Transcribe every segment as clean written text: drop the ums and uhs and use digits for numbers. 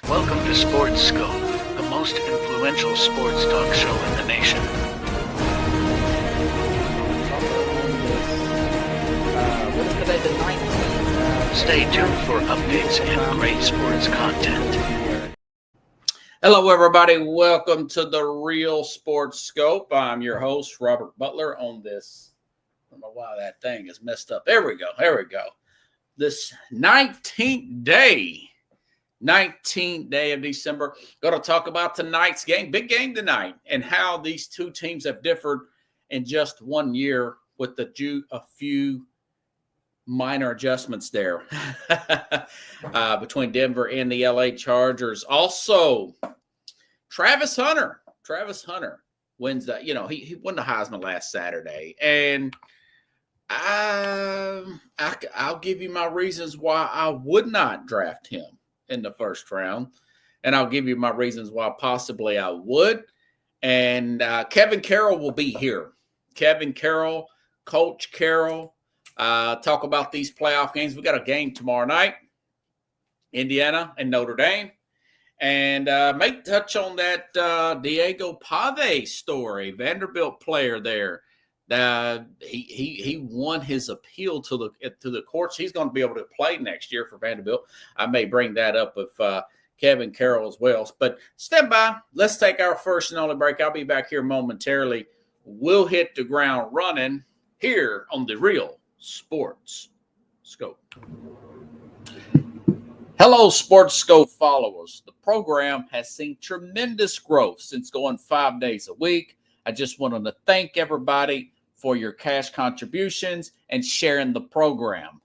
Welcome to Sports Scope, the most influential sports talk show in the nation. What is today, the 19th? Stay tuned for updates and great sports content. Hello, everybody. Welcome to the Real Sports Scope. I'm your host, Robert Butler, on this. I don't know why that thing is messed up. There we go. This 19th day of December. Going to talk about tonight's game, big game tonight, and how these two teams have differed in just 1 year with a few minor adjustments there between Denver and the LA Chargers. Also, Travis Hunter wins that. You know, he won the Heisman last Saturday, and I'll give you my reasons why I would not draft him in the first round, and I'll give you my reasons why possibly I would. And Kevin Carroll will be here. Kevin Carroll, Coach Carroll, talk about these playoff games. We got a game tomorrow night, Indiana and Notre Dame, and may touch on that Diego Pave story, Vanderbilt player there. He won his appeal to the courts. He's going to be able to play next year for Vanderbilt. I may bring that up with Kevin Carroll as well. But stand by. Let's take our first and only break. I'll be back here momentarily. We'll hit the ground running here on the Real Sports Scope. Hello, Sports Scope followers. The program has seen tremendous growth since going 5 days a week. I just wanted to thank everybody for your cash contributions and sharing the program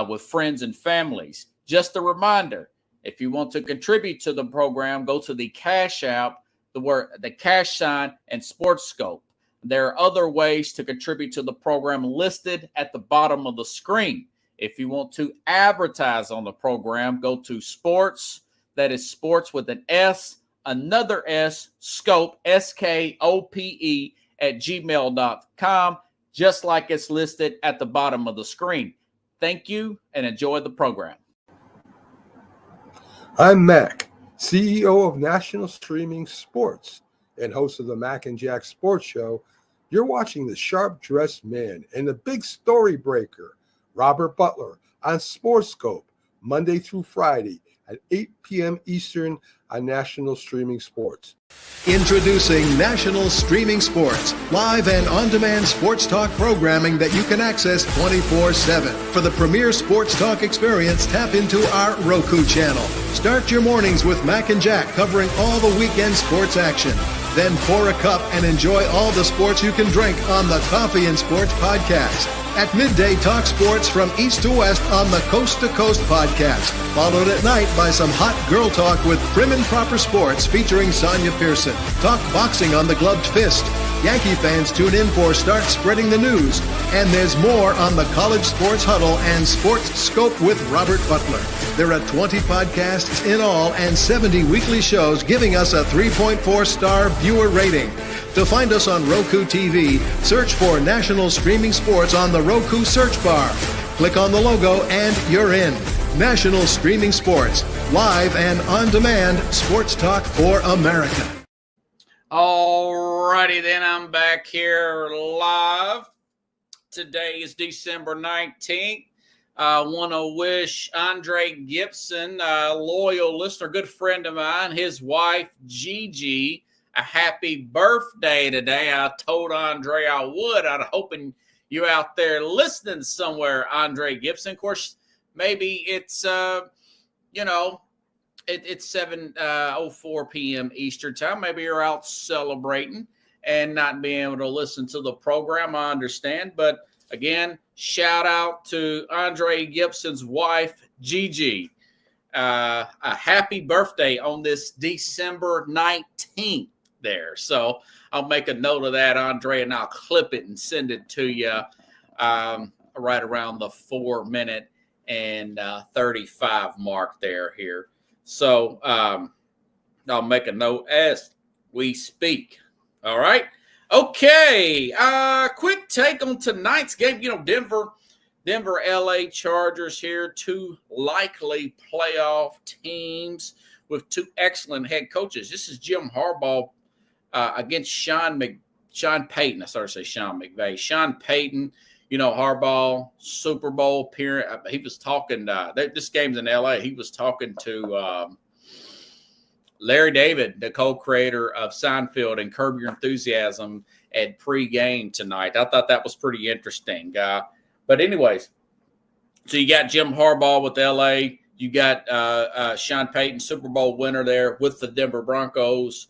with friends and families. Just a reminder, if you want to contribute to the program, go to the Cash App, the cash sign, and Sports Scope. There are other ways to contribute to the program listed at the bottom of the screen. If you want to advertise on the program, go to Sports, that is Sports with an S, another S, Scope, SKOPE, at gmail.com, just like it's listed at the bottom of the screen. Thank you and enjoy the program. I'm Mac, CEO of National Streaming Sports and host of the Mac and Jack Sports Show. You're watching the sharp-dressed man and the big story breaker, Robert Butler, on Sports Scope, Monday through Friday at 8 p.m. Eastern on National Streaming Sports. Introducing National Streaming Sports, live and on-demand sports talk programming that you can access 24/7. For the premier sports talk experience, tap into our Roku channel. Start your mornings with Mac and Jack covering all the weekend sports action. Then pour a cup and enjoy all the sports you can drink on the Coffee and Sports podcast. At midday, talk sports from east to west on the Coast to Coast podcast. Followed at night by some hot girl talk with Prim and Proper Sports featuring Sonia Pearson. Talk boxing on the Gloved Fist. Yankee fans tune in for Start Spreading the News. And there's more on the College Sports Huddle and Sports Scope with Robert Butler. There are 20 podcasts in all and 70 weekly shows giving us a 3.4-star viewer rating. To find us on Roku TV, search for National Streaming Sports on the Roku search bar. Click on the logo and you're in. National Streaming Sports, live and on-demand sports talk for America. All righty, then I'm back here live. Today is December 19th. I want to wish Andre Gibson, a loyal listener, good friend of mine, his wife, Gigi, a happy birthday today. I told Andre I would. I'm hoping you out there listening somewhere, Andre Gibson. Of course, maybe it's, it's 7:04 p.m. Eastern time. Maybe you're out celebrating and not being able to listen to the program. I understand. But again, shout out to Andre Gibson's wife, Gigi. A happy birthday on this December 19th there. So I'll make a note of that, Andre, and I'll clip it and send it to you right around the 4-minute and 35 mark here. So I'll make a note as we speak. All right. Okay. Quick take on tonight's game. You know, Denver LA Chargers here, two likely playoff teams with two excellent head coaches. This is Jim Harbaugh against Sean Payton. I started to say Sean McVay. Sean Payton, Harbaugh, Super Bowl appearance. He was talking, this game's in L.A., he was talking to Larry David, the co-creator of Seinfeld and Curb Your Enthusiasm, at pregame tonight. I thought that was pretty interesting. But anyways, so you got Jim Harbaugh with L.A., you got Sean Payton, Super Bowl winner there with the Denver Broncos.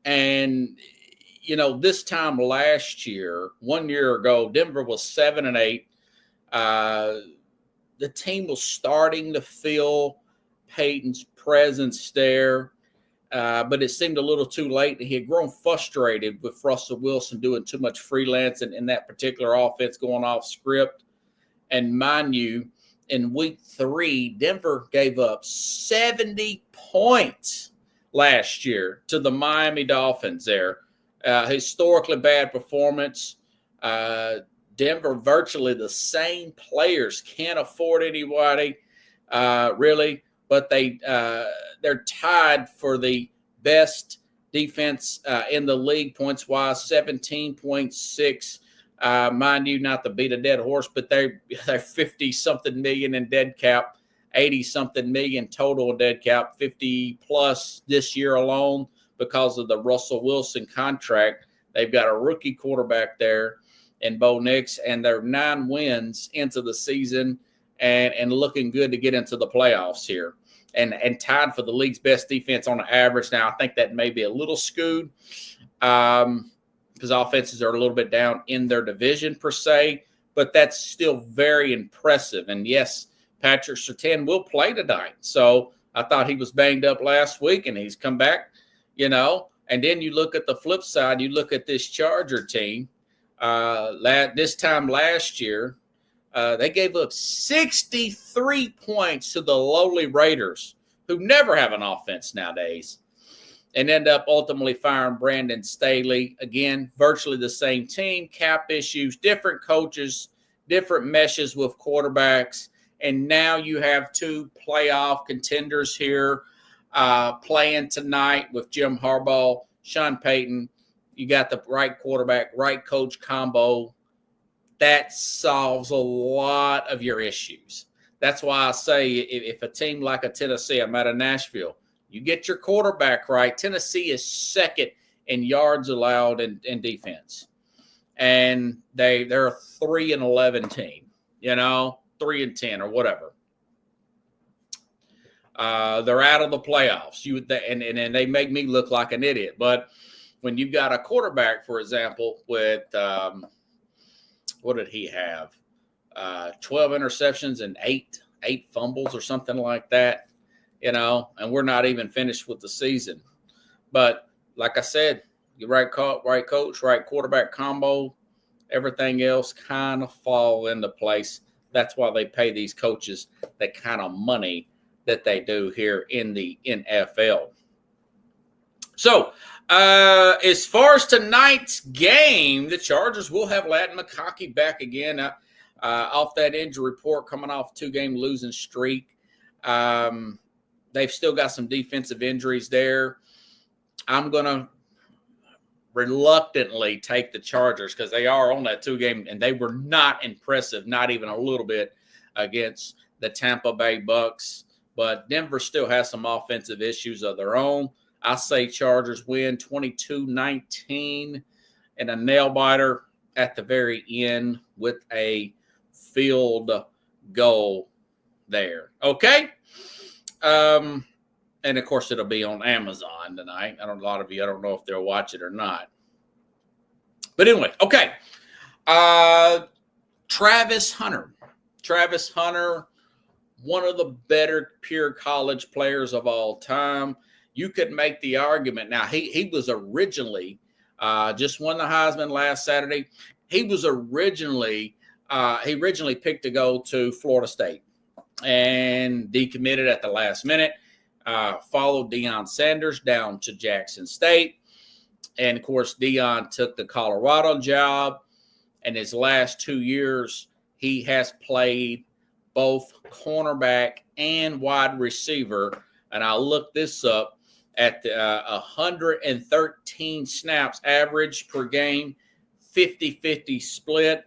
And, this time last year, 1 year ago, Denver was 7-8. The team was starting to feel Payton's presence there, but it seemed a little too late. He had grown frustrated with Russell Wilson doing too much freelance in that particular offense, going off script. And mind you, in week 3, Denver gave up 70 points last year to the Miami Dolphins there. Historically bad performance. Denver, virtually the same players, can't afford anybody, really, but they're tied for the best defense in the league points-wise, 17.6. Mind you, not to beat a dead horse, but they're 50-something million in dead cap, 80-something million total dead cap, 50-plus this year alone because of the Russell Wilson contract. They've got a rookie quarterback there in Bo Nix, and they're 9 wins into the season and looking good to get into the playoffs here. And tied for the league's best defense on average. Now, I think that may be a little skewed because offenses are a little bit down in their division per se, but that's still very impressive. And, yes, Patrick Surtain will play tonight. So I thought he was banged up last week, and he's come back, And then you look at the flip side. You look at this Charger team. This time last year, they gave up 63 points to the lowly Raiders, who never have an offense nowadays, and end up ultimately firing Brandon Staley. Again, virtually the same team, cap issues, different coaches, different meshes with quarterbacks, and now you have 2 playoff contenders here playing tonight with Jim Harbaugh, Sean Payton. You got the right quarterback, right coach combo. That solves a lot of your issues. That's why I say if a team like a Tennessee, I'm out of Nashville, you get your quarterback right. Tennessee is second in yards allowed in defense. And they're a 3-11 team, 3-10 or whatever. They're out of the playoffs. And they make me look like an idiot. But when you've got a quarterback, for example, with what did he have? 12 interceptions and eight fumbles or something like that, and we're not even finished with the season. But like I said, you right coach, right quarterback combo, everything else kind of fall into place. That's why they pay these coaches that kind of money that they do here in the NFL. So, as far as tonight's game, the Chargers will have Ladd McConkey back again off that injury report, coming off a 2-game losing streak. They've still got some defensive injuries there. I'm going to reluctantly take the Chargers because they are on that 2-game, and they were not impressive, not even a little bit, against the Tampa Bay Bucks. But Denver still has some offensive issues of their own. I say Chargers win 22-19 and a nail-biter at the very end with a field goal there. Okay? And, of course, it'll be on Amazon tonight. A lot of you, I don't know if they'll watch it or not. But anyway, okay. Travis Hunter. Travis Hunter, one of the better pure college players of all time. You could make the argument. Now, he was originally just won the Heisman last Saturday. He originally picked to go to Florida State and decommitted at the last minute. Followed Deion Sanders down to Jackson State. And, of course, Deion took the Colorado job. And his last 2 years, he has played both cornerback and wide receiver and I looked this up, at 113 snaps average per game, 50-50 split.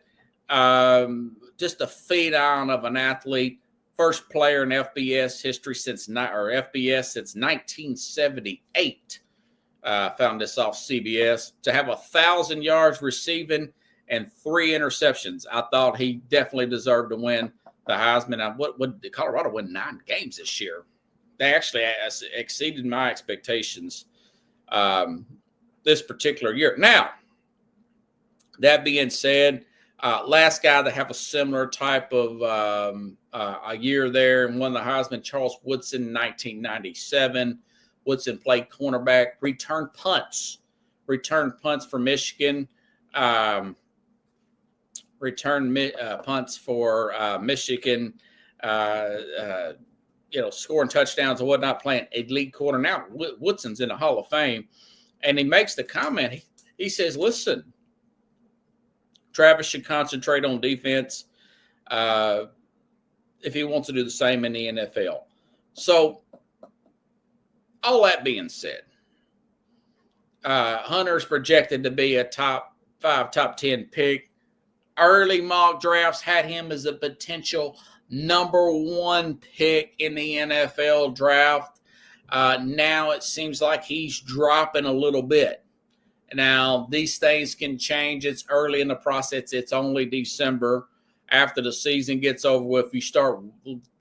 Just a phenom of an athlete. First player in FBS history since 1978. Found this off CBS, to have 1,000 yards receiving and 3 interceptions. I thought he definitely deserved to win the Heisman. What did Colorado win 9 games this year? They actually exceeded my expectations this particular year. Now, that being said, last guy to have a similar type of a year there and won the Heisman, Charles Woodson, 1997. Woodson played cornerback, returned punts for Michigan, punts for Michigan, scoring touchdowns and whatnot, playing elite corner. Now Woodson's in the Hall of Fame, and he makes the comment. He says, listen, Travis should concentrate on defense if he wants to do the same in the NFL. So all that being said, Hunter's projected to be a top 5, top 10 pick. Early mock drafts had him as a potential number 1 pick in the NFL draft. Now it seems like he's dropping a little bit. Now, these things can change. It's early in the process. It's only December. After the season gets over with, you start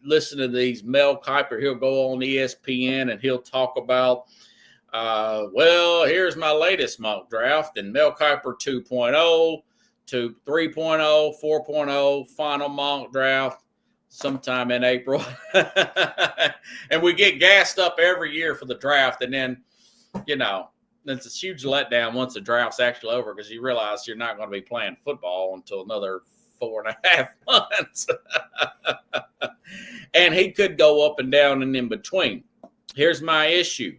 listening to these. Mel Kiper, he'll go on ESPN and he'll talk about, here's my latest mock draft. And Mel Kiper 2.0 to 3.0, 4.0, final mock draft sometime in April. And we get gassed up every year for the draft. And then, it's a huge letdown once the draft's actually over because you realize you're not going to be playing football until another 4.5 months. And he could go up and down and in between. Here's my issue.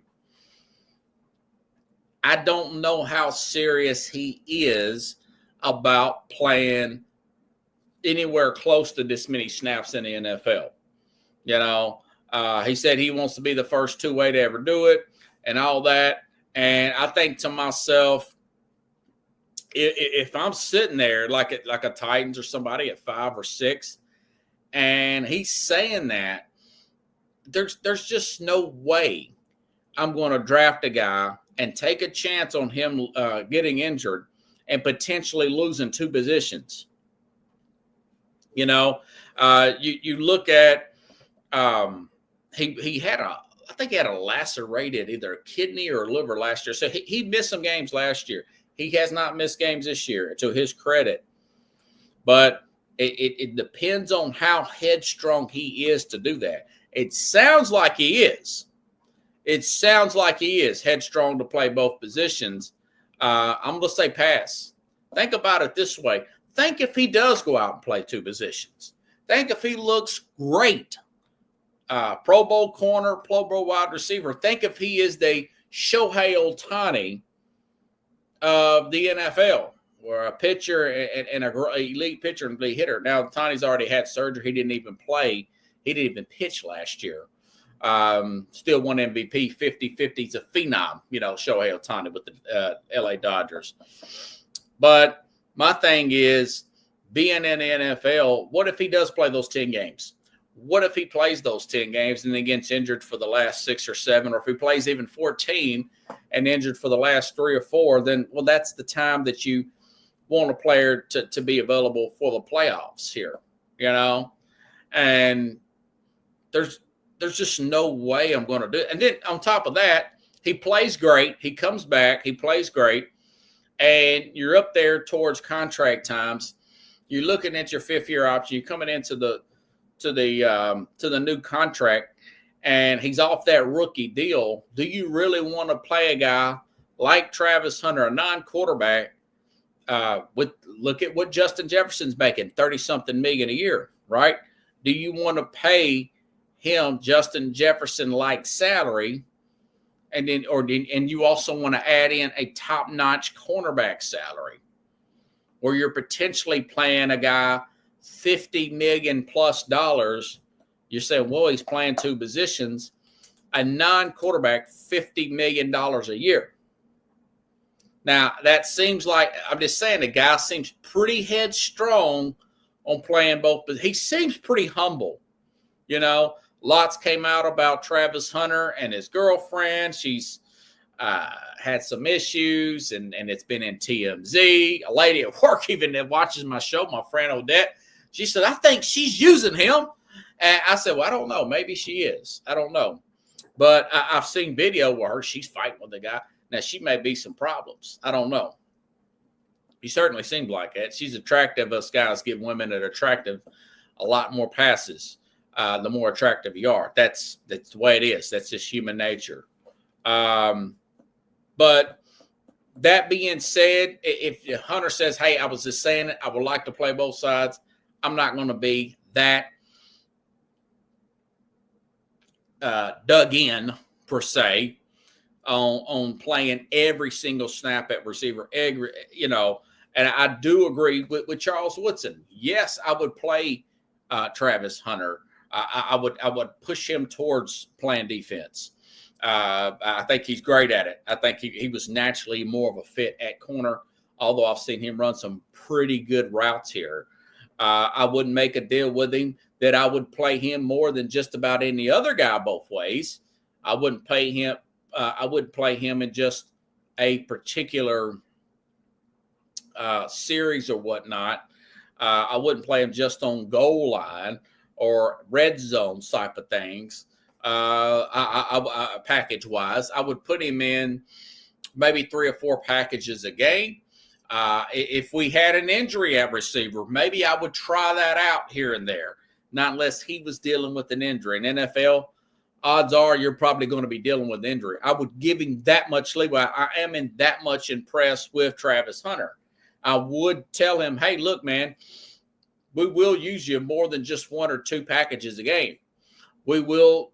I don't know how serious he is about playing anywhere close to this many snaps in the NFL. He said he wants to be the first two-way to ever do it and all that. And I think to myself, if I'm sitting there like a Titans or somebody at 5 or 6, and he's saying that, there's just no way I'm going to draft a guy and take a chance on him getting injured and potentially losing 2 positions. You look at he had I think he had a lacerated either a kidney or liver last year. So he missed some games last year. He has not missed games this year, to his credit. But it depends on how headstrong he is to do that. It sounds like he is. It sounds like he is headstrong to play both positions. I'm going to say pass. Think about it this way. Think if he does go out and play 2 positions. Think if he looks great. Pro Bowl corner, Pro Bowl wide receiver. Think if he is the Shohei Ohtani of the NFL, or a pitcher and an elite pitcher and elite hitter. Now, Ohtani's already had surgery. He didn't even play. He didn't even pitch last year. Still won MVP, 50-50. He's a phenom, Shohei Ohtani with the LA Dodgers. But my thing is, being in the NFL, what if he does play those 10 games? What if he plays those 10 games and then gets injured for the last 6 or 7, or if he plays even 14 and injured for the last 3 or 4, then, that's the time that you want a player to be available for the playoffs here, and there's just no way I'm going to do it. And then on top of that, he plays great. He comes back. He plays great. And you're up there towards contract times. You're looking at your 5th-year option. You're coming into the new contract, and he's off that rookie deal. Do you really want to play a guy like Travis Hunter, a non-quarterback? Look at what Justin Jefferson's making, 30-something million a year, right? Do you want to pay him Justin Jefferson-like salary, and you also want to add in a top-notch cornerback salary, where you're potentially playing a guy $50 million plus? You're saying, he's playing 2 positions. a non-quarterback $50 million a year. Now, that seems like, I'm just saying, the guy seems pretty headstrong on playing both, but he seems pretty humble. You know, lots came out about Travis Hunter and his girlfriend. She's had some issues, and it's been in TMZ. A lady at work even that watches my show, my friend Odette, she said, I think she's using him. And I said, well, I don't know. Maybe she is. I don't know. But I've seen video where she's fighting with the guy. Now, she may be some problems. I don't know. He certainly seemed like that. She's attractive. Us guys give women that are attractive a lot more passes the more attractive you are. That's the way it is. That's just human nature. But that being said, if Hunter says, hey, I was just saying it, I would like to play both sides, I'm not going to be that dug in, per se, on playing every single snap at receiver, you know. And I do agree with Charles Woodson. Yes, I would play Travis Hunter. I would push him towards playing defense. I think he's great at it. I think he was naturally more of a fit at corner, although I've seen him run some pretty good routes here. I wouldn't make a deal with him that I would play him more than just about any other guy both ways. I wouldn't play him. I wouldn't play him in just a particular series or whatnot. I wouldn't play him just on goal line or red zone type of things. Package wise, I would put him in maybe 3 or 4 packages a game. If we had an injury at receiver, maybe I would try that out here and there, not unless he was dealing with an injury. In NFL, odds are you're probably going to be dealing with injury. I would give him that much leeway. I am in that much impressed with Travis Hunter. I would tell him, hey, look, man, we will use you more than just 1 or 2 packages a game. We'll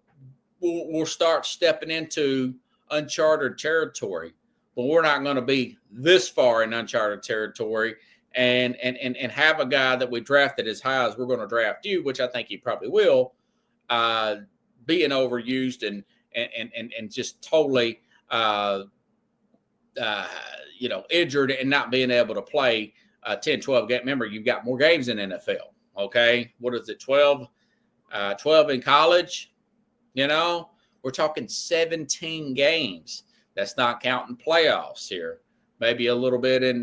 start stepping into uncharted territory, but we're not going to be this far in uncharted territory and have a guy that we drafted as high as we're going to draft you, which I think he probably will, being overused and just totally injured and not being able to play 10, 12 games. Remember, you've got more games in NFL. Okay. What is it? 12 in college. You know, we're talking 17 games. That's not counting playoffs here. Maybe a little bit in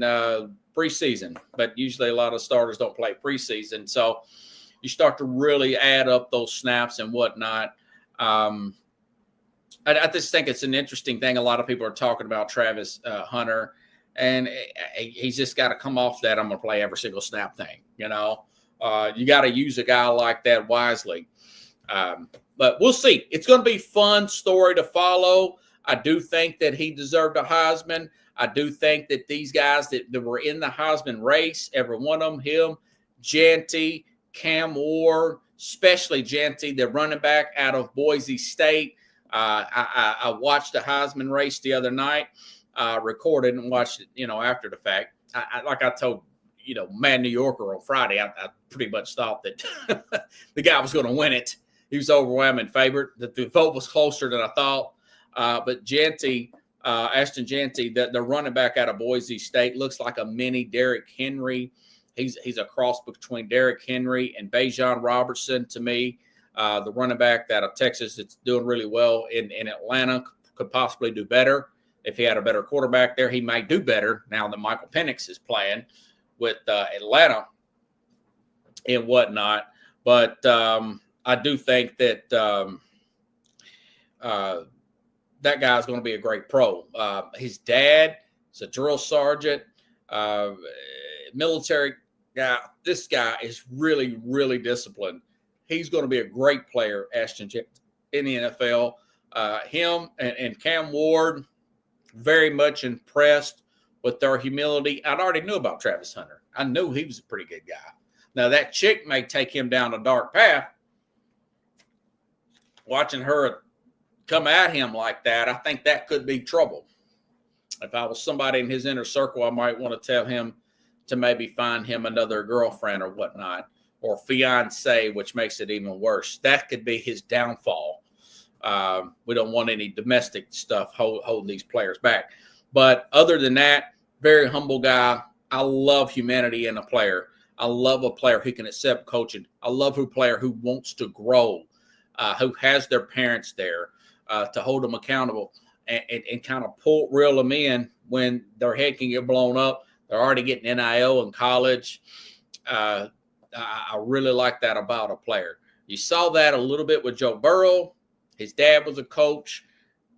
preseason, but usually a lot of starters don't play preseason. So you start to really add up those snaps and whatnot. I just think it's an interesting thing. A lot of people are talking about Travis Hunter, and he's just got to come off that I'm going to play every single snap thing. You know, you got to use a guy like that wisely. But we'll see. It's going to be a fun story to follow. I do think that he deserved a Heisman. I do think that these guys that were in the Heisman race, every one of them, him, Jeanty, Cam Ward, especially Jeanty, the running back out of Boise State. I watched the Heisman race the other night, recorded and watched it, after the fact. Like I told, Mad New Yorker on Friday, I pretty much thought that the guy was going to win it. He was overwhelming favorite. The vote was closer than I thought. But Jeanty, Ashton Jeanty, the running back out of Boise State, looks like a mini Derrick Henry. He's a cross between Derrick Henry and Bijan Robertson to me. The running back out of Texas that's doing really well in Atlanta could possibly do better. If he had a better quarterback there, he might do better now that Michael Penix is playing with Atlanta and whatnot. But I do think that that guy's going to be a great pro. His dad is a drill sergeant, military guy. This guy is really, really disciplined. He's going to be a great player, Ashton, in the NFL. Him and Cam Ward, very much impressed with their humility. I'd already knew about Travis Hunter. I knew he was a pretty good guy. Now, that chick may take him down a dark path. Watching her come at him like that, I think that could be trouble. If I was somebody in his inner circle, I might want to tell him to maybe find him another girlfriend or whatnot, or fiance, which makes it even worse. That could be his downfall. We don't want any domestic stuff holding these players back. But other than that, very humble guy. I love humanity in a player. I love a player who can accept coaching. I love a player who wants to grow, who has their parents there to hold them accountable and kind of reel them in when their head can get blown up. They're already getting NIL in college. I really like that about a player. You saw that a little bit with Joe Burrow. His dad was a coach,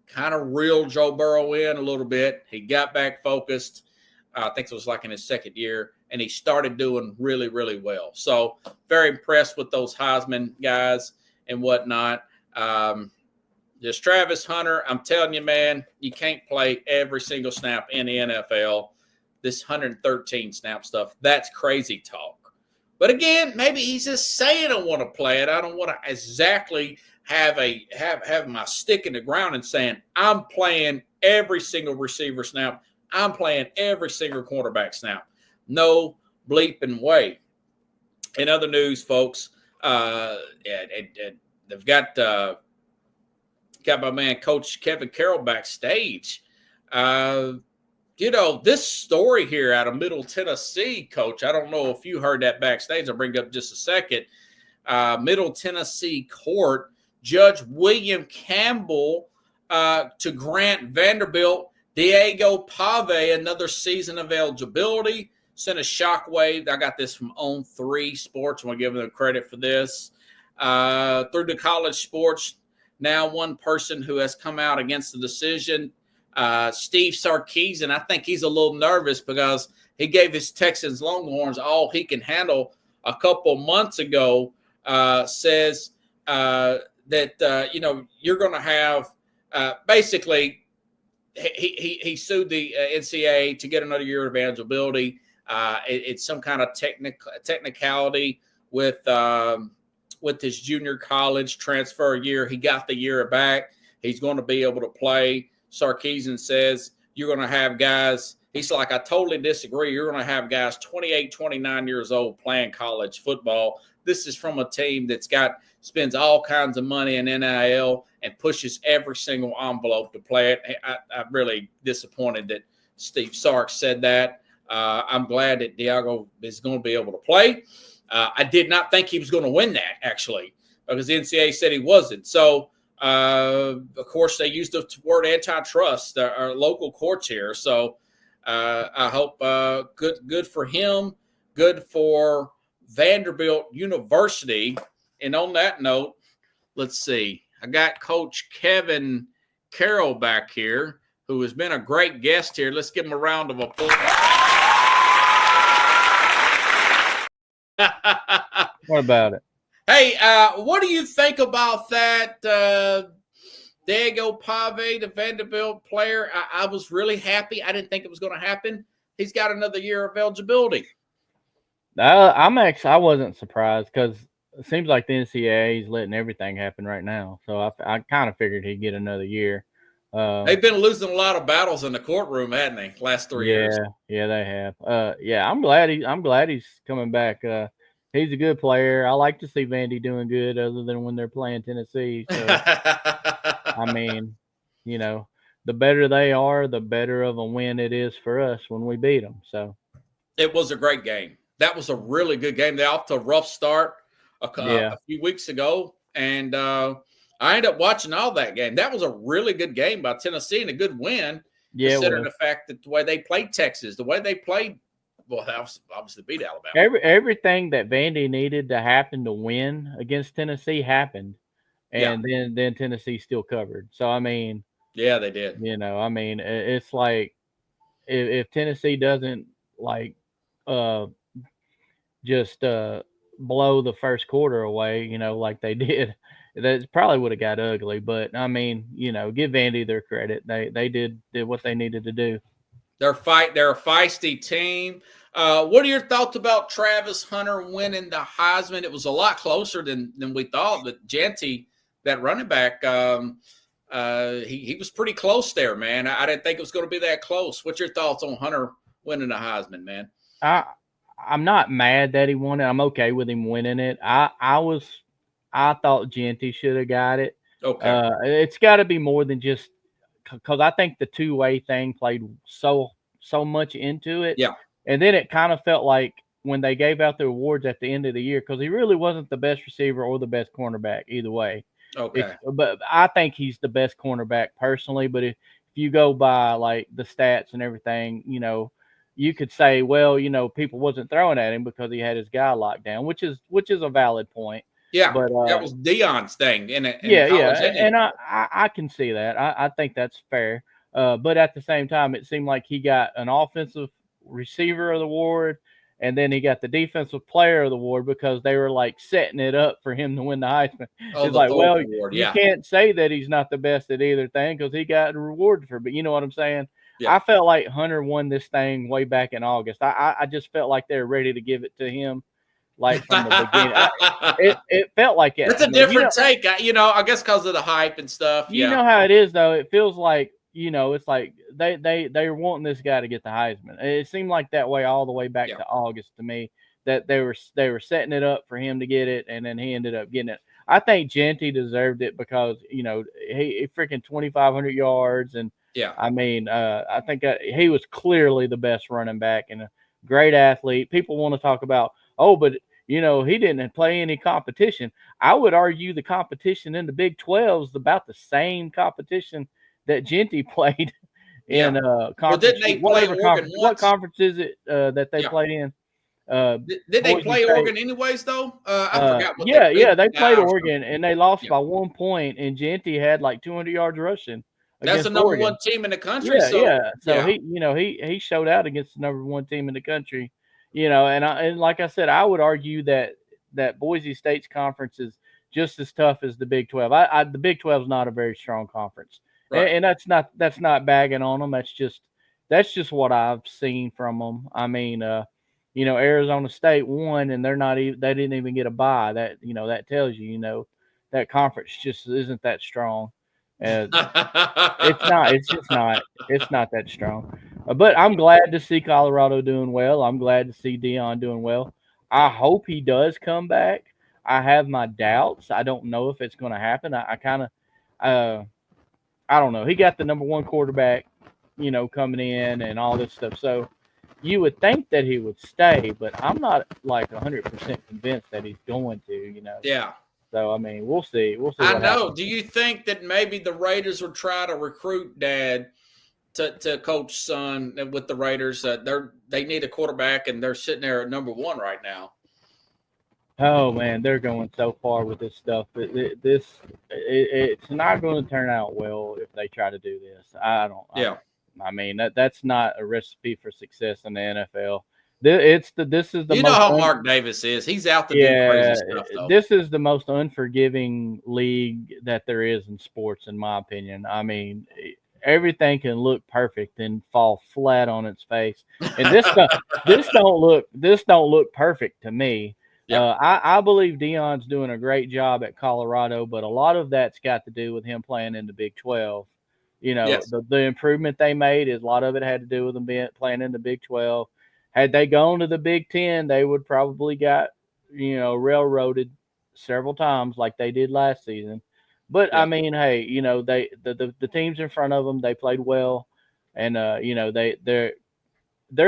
kind of reeled Joe Burrow in a little bit. He got back focused. I think it was like in his second year, and he started doing really, really well. So very impressed with those Heisman guys and whatnot. This Travis Hunter, I'm telling you, man, you can't play every single snap in the NFL. This 113 snap stuff, that's crazy talk. But again, maybe he's just saying I want to play it. I don't want to exactly have my stick in the ground and saying I'm playing every single receiver snap. I'm playing every single quarterback snap. No bleeping way. In other news, folks, they've got my man, Coach Kevin Carroll, backstage. This story here out of Middle Tennessee, Coach, I don't know if you heard that backstage. I'll bring it up in just a second. Middle Tennessee court, Judge William Campbell to grant Vanderbilt Diego Pave another season of eligibility. Sent a shockwave. I got this from On3 Sports. I want to give them credit for this. Through the college sports, now one person who has come out against the decision, Steve Sarkisian. I think he's a little nervous because he gave his Texans Longhorns all he can handle a couple months ago. Says that you're going to have basically. He sued the NCAA to get another year of eligibility. It's some kind of technicality with his junior college transfer year. He got the year back. He's going to be able to play. Sarkisian says you're going to have guys. He's like, I totally disagree. You're going to have guys 28, 29 years old playing college football. This is from a team that's spends all kinds of money in NIL and pushes every single envelope to play it. I'm really disappointed that Steve Sark said that. I'm glad that Diego is going to be able to play. I did not think he was going to win that, actually, because the NCAA said he wasn't. So, of course, they used the word antitrust, our local courts here. So I hope good for him, good for Vanderbilt University. And on that note, let's see. I got Coach Kevin Carroll back here, who has been a great guest here. Let's give him a round of applause. What about it? Hey, what do you think about that? Diego Pave, the Vanderbilt player. I was really happy. I didn't think it was going to happen. He's got another year of eligibility. I wasn't surprised because it seems like the NCAA is letting everything happen right now. So I kind of figured he'd get another year. They've been losing a lot of battles in the courtroom, hadn't they? Last 3 years. Yeah, they have. I'm glad he's coming back. He's a good player. I like to see Vandy doing good, other than when they're playing Tennessee. So, I mean, the better they are, the better of a win it is for us when we beat them. So it was a great game. That was a really good game. They're off to a rough start a few weeks ago, and I ended up watching all that game. That was a really good game by Tennessee and a good win, considering the fact that the way they played Texas, the way they played, well, they obviously beat Alabama. Everything that Vandy needed to happen to win against Tennessee happened, and then Tennessee still covered. So, I mean, yeah, they did. It's like if Tennessee doesn't just blow the first quarter away, like they did, that probably would have got ugly. But I mean, give Vandy their credit. They did what they needed to do. They're a feisty team. What are your thoughts about Travis Hunter winning the Heisman? It was a lot closer than we thought. But Jeanty, that running back, he was pretty close there, man. I didn't think it was going to be that close. What's your thoughts on Hunter winning the Heisman, man? I'm not mad that he won it. I'm okay with him winning it. I thought Jeanty should have got it. Okay. It's got to be more than just because I think the two-way thing played so much into it. Yeah. And then it kind of felt like when they gave out the awards at the end of the year, because he really wasn't the best receiver or the best cornerback either way. Okay. But I think he's the best cornerback personally. But if you go by like the stats and everything, you could say, well, people wasn't throwing at him because he had his guy locked down, which is a valid point. Yeah, but that was Deion's thing in yeah, college. And I can see that. I think that's fair. But at the same time, it seemed like he got an offensive receiver of the award, and then he got the defensive player of the award because they were like setting it up for him to win the Heisman. It's like, well, award. You can't say that he's not the best at either thing because he got rewarded for it. But you know what I'm saying? Yeah. I felt like Hunter won this thing way back in August. I just felt like they were ready to give it to him. Like from the beginning, it felt like it. It's a different take, I guess because of the hype and stuff. You know how it is, though. It feels like it's like they were wanting this guy to get the Heisman. It seemed like that way all the way back to August to me. That they were setting it up for him to get it, and then he ended up getting it. I think Jeanty deserved it because he freaking 2,500 yards, and I mean I think he was clearly the best running back and a great athlete. People want to talk about, but he didn't play any competition. I would argue the competition in the Big 12 is about the same competition that Jeanty played in conference. Well, didn't they play Oregon what conference is it that they played in? Did they play Oregon anyways, though? I forgot. They played Oregon, and they lost by 1 point, and Jeanty had like 200 yards rushing. That's the number Oregon. one team in the country. So he showed out against the number one team in the country. And like I said, I would argue that Boise State's conference is just as tough as the Big 12. The Big 12 is not a very strong conference, right. and that's not bagging on them. That's just what I've seen from them. I mean, Arizona State won, and they didn't even get a bye. That that tells you, that conference just isn't that strong. It's not that strong. But I'm glad to see Colorado doing well. I'm glad to see Deion doing well. I hope he does come back. I have my doubts. I don't know if it's going to happen. I don't know. He got the number one quarterback, coming in and all this stuff. So you would think that he would stay, but I'm not like 100% convinced that he's going to, Yeah. So, I mean, we'll see. I know. Do you think that maybe the Raiders will try to recruit Dad to coach son with the Raiders? They need a quarterback, and they're sitting there at number one right now. Oh, man, they're going so far with this stuff. It's not going to turn out well if they try to do this. I mean, that's not a recipe for success in the NFL. This is the how Mark Davis is. He's out to do crazy stuff, though. This is the most unforgiving league that there is in sports, in my opinion. I mean, everything can look perfect and fall flat on its face, and this don't look perfect to me. Yep. I believe Deion's doing a great job at Colorado, but a lot of that's got to do with him playing in the Big 12. Yes. The improvement they made a lot of it had to do with them playing in the Big 12. Had they gone to the Big 10, they would probably got, railroaded several times like they did last season. But I mean, hey, the teams in front of them, they played well, and they're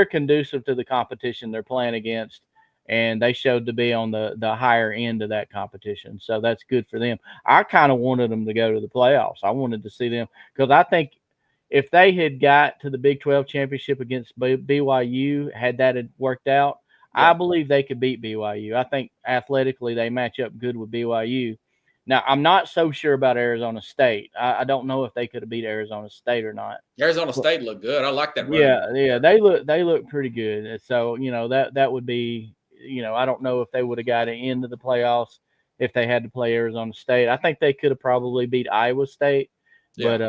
conducive to the competition they're playing against, and they showed to be on the higher end of that competition. So that's good for them. I kind of wanted them to go to the playoffs. I wanted to see them because I think if they had got to the Big 12 championship against BYU, had worked out, I believe they could beat BYU. I think athletically they match up good with BYU. Now, I'm not so sure about Arizona State. I don't know if they could have beat Arizona State or not. Arizona State looked good. I like that. Yeah, they look pretty good. So, that would be, I don't know if they would have got into the playoffs if they had to play Arizona State. I think they could have probably beat Iowa State. But,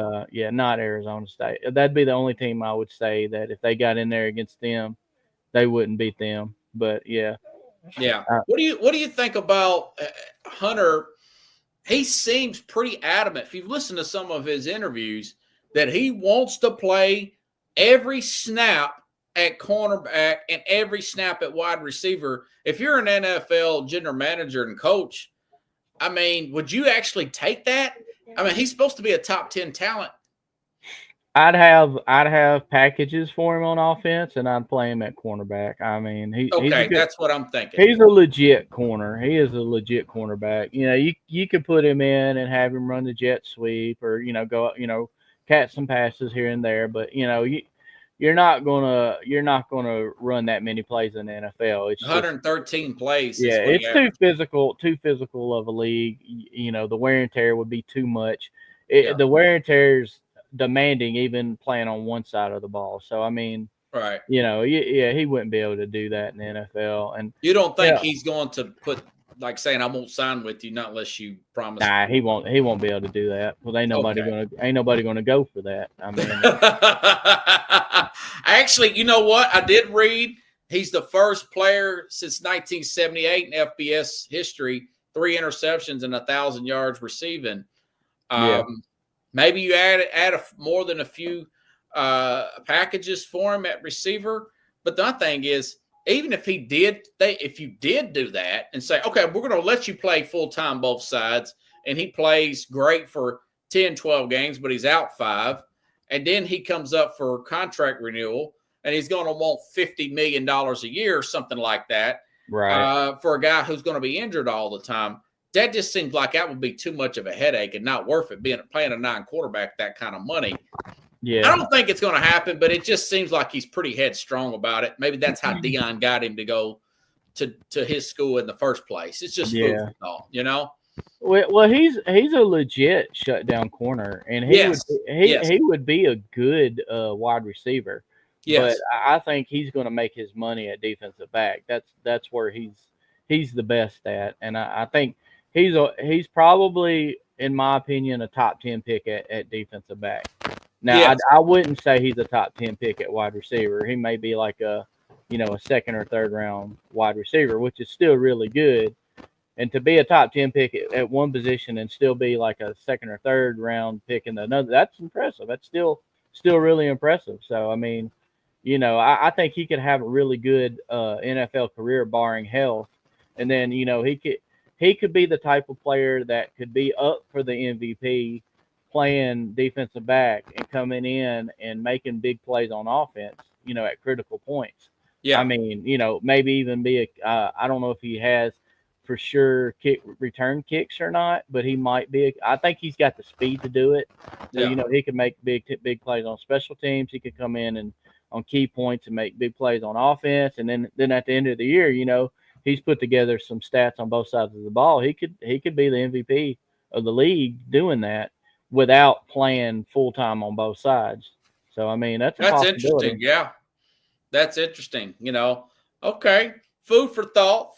not Arizona State. That'd be the only team I would say that if they got in there against them, they wouldn't beat them. But, yeah. Yeah. What do you think about Hunter? He seems pretty adamant. If you've listened to some of his interviews, that he wants to play every snap at cornerback and every snap at wide receiver. If you're an NFL general manager and coach, I mean, would you actually take that? I mean, he's supposed to be a top 10 talent. I'd have packages for him on offense, and I'd play him at cornerback. I mean, Okay, that's what I'm thinking. He's a legit corner. He is a legit cornerback. You know, you could put him in and have him run the jet sweep, or go catch some passes here and there. But you're not gonna run that many plays in the NFL. It's 113 plays. Yeah, it's too physical of a league. The wear and tear would be too much. The wear and tear is demanding even playing on one side of the ball. So I mean, right? He wouldn't be able to do that in the NFL. And you don't think he's going to put like saying I won't sign with you not unless you promise? Nah, he won't be able to do that. Well, ain't nobody gonna go for that. I mean, actually, you know what? I did read he's the first player since 1978 in FBS history, 3 interceptions and 1,000 yards receiving. Maybe you add more than a few packages for him at receiver. But the thing is, even if you did do that and say, okay, we're going to let you play full-time both sides, and he plays great for 10, 12 games, but he's out 5, and then he comes up for contract renewal, and he's going to want $50 million a year or something like that, right? For a guy who's going to be injured all the time. That just seems like that would be too much of a headache and not worth it playing a 9 quarterback that kind of money. Yeah, I don't think it's going to happen, but it just seems like he's pretty headstrong about it. Maybe that's how Deion got him to go to his school in the first place. It's just food for thought, Well, he's a legit shutdown corner, and he would be a good wide receiver. Yes. But I think he's going to make his money at defensive back. That's where he's the best at, and I think he's probably, in my opinion, a top 10 pick at defensive back. Now, I wouldn't say he's a top 10 pick at wide receiver. He may be like a second or third round wide receiver, which is still really good. And to be a top 10 pick at one position and still be like a second or third round pick in another, that's impressive. That's still really impressive. So, I mean, I think he could have a really good NFL career barring health. And then, he could be the type of player that could be up for the MVP, playing defensive back and coming in and making big plays on offense, at critical points. Yeah. I mean, maybe even be I don't know if he has for sure return kicks or not, but he might be. I think he's got the speed to do it. So, he could make big plays on special teams. He could come in and on key points and make big plays on offense. And then at the end of the year, he's put together some stats on both sides of the ball. He could be the MVP of the league doing that without playing full time on both sides. So, I mean, that's interesting. Yeah, that's interesting. Okay, food for thought.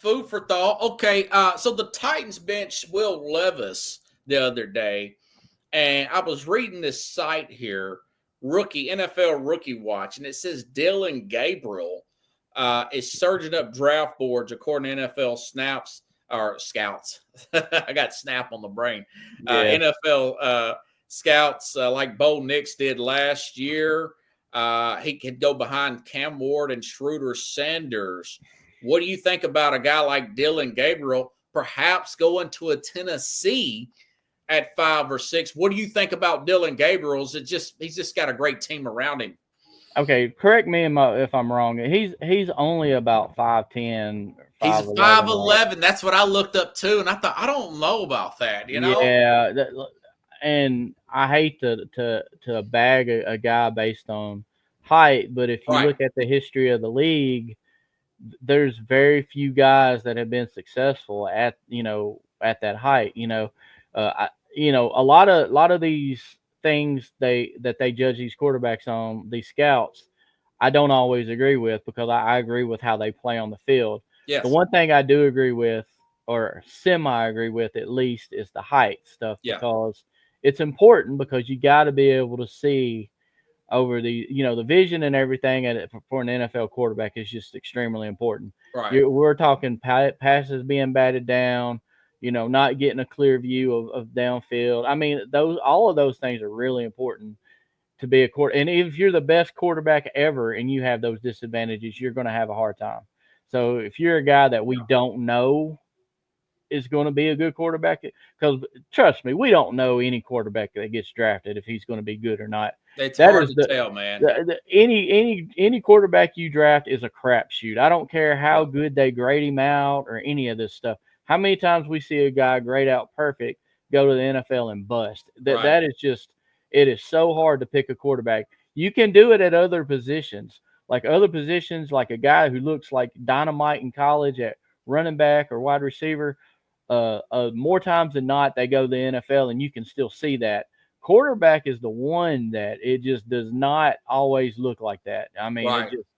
Okay, so the Titans benched Will Levis the other day, and I was reading this site here, NFL Rookie Watch, and it says Dylan Gabriel is surging up draft boards according to NFL scouts. I got snap on the brain. NFL scouts like Bo Nix did last year. He could go behind Cam Ward and Schroeder Sanders. What do you think about a guy like Dylan Gabriel perhaps going to a Tennessee at 5 or 6? What do you think about Dylan Gabriel? He's just got a great team around him. Okay, correct me if I'm wrong. He's only about 5'10". He's 5'11". That's what I looked up too, and I thought I don't know about that. Yeah, and I hate to bag a guy based on height, but if you look at the history of the league, there's very few guys that have been successful at that height. A lot of these things that they judge these quarterbacks on, these scouts, I don't always agree with, because I agree with how they play on the field. Yes. The one thing I do agree with, or semi-agree with at least, is the height stuff, because it's important, because you got to be able to see over the vision and everything, and for an NFL quarterback is just extremely important. Right. We're talking passes being batted down, not getting a clear view of downfield. I mean, all of those things are really important to be a quarterback. And if you're the best quarterback ever and you have those disadvantages, you're going to have a hard time. So if you're a guy that we don't know, is going to be a good quarterback. Because trust me, we don't know any quarterback that gets drafted if he's going to be good or not. It's That hard is to tell, man. Any quarterback you draft is a crapshoot. I don't care how good they grade him out or any of this stuff. How many times we see a guy grade out perfect, go to the NFL and bust? Right. That is just, it is so hard to pick a quarterback. You can do it at other positions, like a guy who looks like dynamite in college at running back or wide receiver. More times than not, they go to the NFL, and you can still see that. Quarterback is the one that it just does not always look like that. I mean, Right. it just,